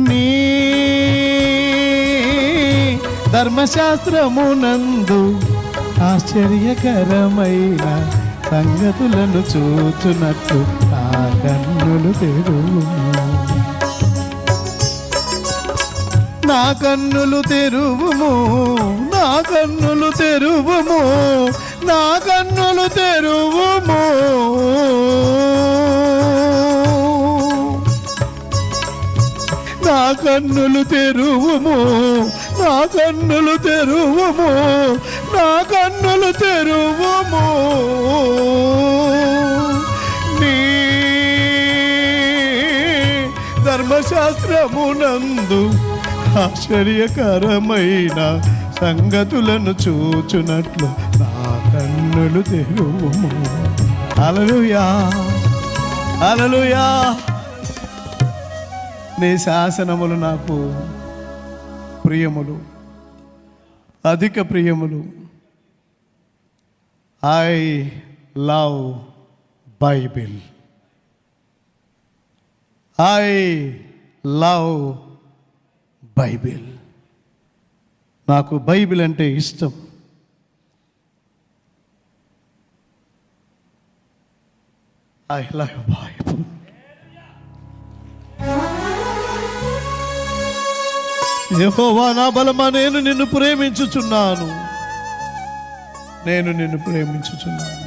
నీ ధర్మశాస్త్రమునందు ఆశ్చర్యకరమైన సంగతులను చూచునట్టు నా కన్నులు తెరువుము, నా కన్నులు తెరువుము, నా కన్నులు తెరువుము, నా కన్నులు తెరువుము. నా కన్నులు తెరువుము, నా కన్నులు తెరువుము, నా కన్నులు తెరువుము. నీ ధర్మశాస్త్రమునందు ఆశ్చర్యకరమైన సంగతులను చూచునట్లు నా కన్నులు తెరువుము. హల్లెలూయా, హల్లెలూయా. నీ శాసనములు నాకు ప్రియములు, అధిక ప్రియములు. I love Bible, I love Bible. నాకు బైబిల్ అంటే ఇష్టం. I love Bible. యెహోవా నా బలమా, నేను నిన్ను ప్రేమించుచున్నాను, నేను నిన్ను ప్రేమించుచున్నాను.